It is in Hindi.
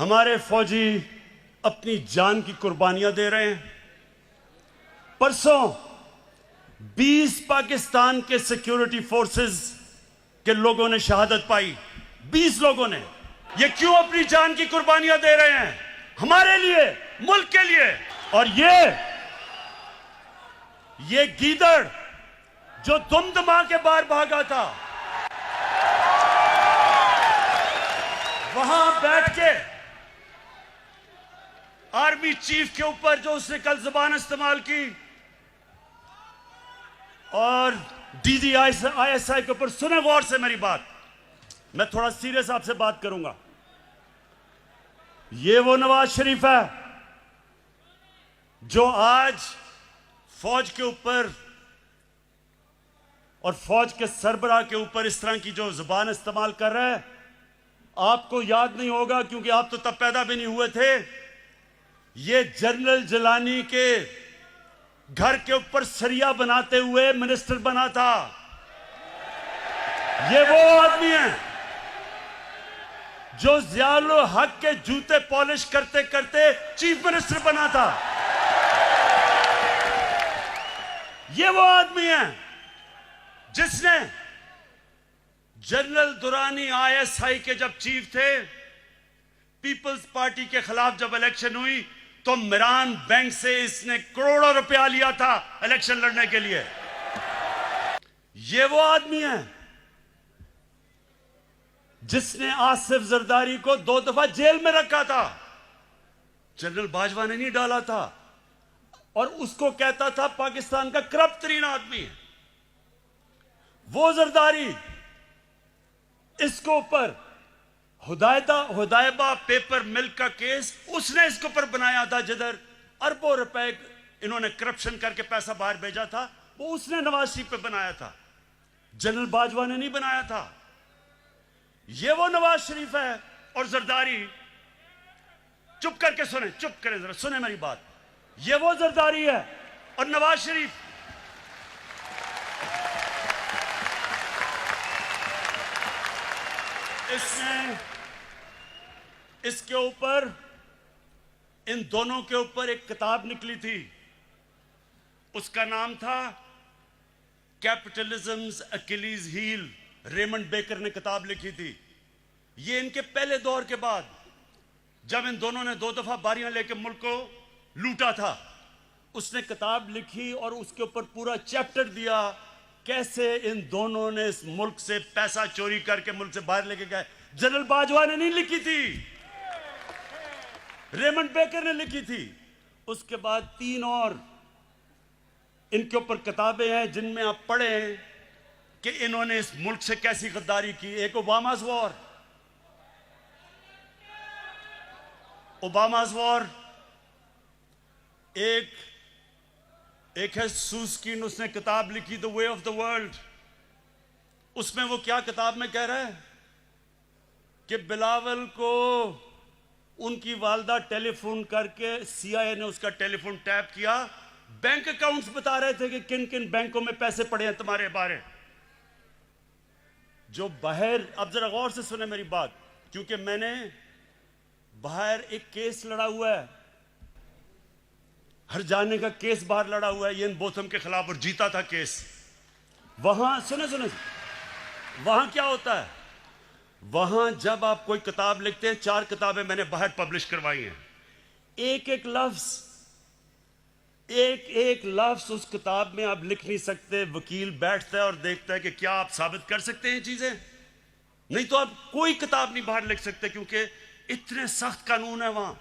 हमारे फौजी अपनी जान की कुर्बानियां दे रहे हैं। परसों 20 पाकिस्तान के सिक्योरिटी फोर्सेस के लोगों ने शहादत पाई। 20 लोगों ने। ये क्यों अपनी जान की कुर्बानियां दे रहे हैं? हमारे लिए, मुल्क के लिए। और ये गीदड़ जो दुमदमा के बाहर भागा था, वहां बैठ के आर्मी चीफ के ऊपर जो उसने कल जुबान इस्तेमाल की और DDISI के ऊपर, सुने गौर से मेरी बात, मैं थोड़ा सीरियस आपसे बात करूंगा। ये वो नवाज शरीफ है जो आज फौज के ऊपर और फौज के सरबराह के ऊपर इस तरह की जो जुबान इस्तेमाल कर रहा है। आपको याद नहीं होगा क्योंकि आप तो तब पैदा भी नहीं हुए थे। ये जनरल जिलानी के घर के ऊपर सरिया बनाते हुए मिनिस्टर बना था। ये वो आदमी है जो ज़ियाउल हक के जूते पॉलिश करते करते चीफ मिनिस्टर बना था। ये वो आदमी है जिसने जनरल दुरानी ISI के जब चीफ थे, पीपल्स पार्टी के खिलाफ जब इलेक्शन हुई तो मिरान बैंक से इसने करोड़ों रुपया लिया था इलेक्शन लड़ने के लिए। ये वो आदमी है जिसने आसिफ जरदारी को 2 दफा जेल में रखा था। जनरल बाजवा ने नहीं डाला था और उसको कहता था पाकिस्तान का करप्ट तरीन आदमी है वो जरदारी। इसको ऊपर हुदायबा पेपर मिल्क का केस उसने इसके ऊपर बनाया था, जिधर अरबों रुपए इन्होंने करप्शन करके पैसा बाहर भेजा था, वो उसने नवाज शरीफ पे बनाया था। जनरल बाजवा ने नहीं बनाया था। ये वो नवाज शरीफ है और जरदारी, चुप करके सुने, चुप करें जरा, सुने मेरी बात। ये वो जरदारी है और नवाज शरीफ इसने इसके ऊपर, इन दोनों के ऊपर एक किताब निकली थी, उसका नाम था कैपिटलिज्म्स अकिलीज हील। रेमंड बेकर ने किताब लिखी थी। ये इनके पहले दौर के बाद जब इन दोनों ने 2 दफा बारियां लेकर मुल्क को लूटा था, उसने किताब लिखी और उसके ऊपर पूरा चैप्टर दिया कैसे इन दोनों ने इस मुल्क से पैसा चोरी करके मुल्क से बाहर लेके गए। जनरल बाजवा ने नहीं लिखी थी, रेमंड बेकर ने लिखी थी। उसके बाद 3 और इनके ऊपर किताबें हैं जिनमें आप पढ़ें कि इन्होंने इस मुल्क से कैसी गद्दारी की। एक ओबामा's वॉर, एक है सूस्किन, उसने किताब लिखी the way of the world. उसमें वो क्या किताब में कह रहा है कि बिलावल को उनकी वालदा टेलीफोन करके CIA ने उसका टेलीफोन टैप किया, बैंक अकाउंट्स बता रहे थे कि किन किन बैंकों में पैसे पड़े हैं तुम्हारे बारे। जो बाहर, अब जरा गौर से सुने मेरी बात, क्योंकि मैंने बाहर एक केस लड़ा हुआ है, हर जाने का केस बाहर लड़ा हुआ है इयान बोथम के खिलाफ और जीता था केस। वहां सुने वहां क्या होता है, वहां जब आप कोई किताब लिखते हैं, 4 किताबें मैंने बाहर पब्लिश करवाई हैं, एक एक लफ्ज उस किताब में आप लिख नहीं सकते। वकील बैठता है और देखता है कि क्या आप साबित कर सकते हैं चीजें, नहीं तो आप कोई किताब नहीं बाहर लिख सकते क्योंकि इतने सख्त कानून है वहां।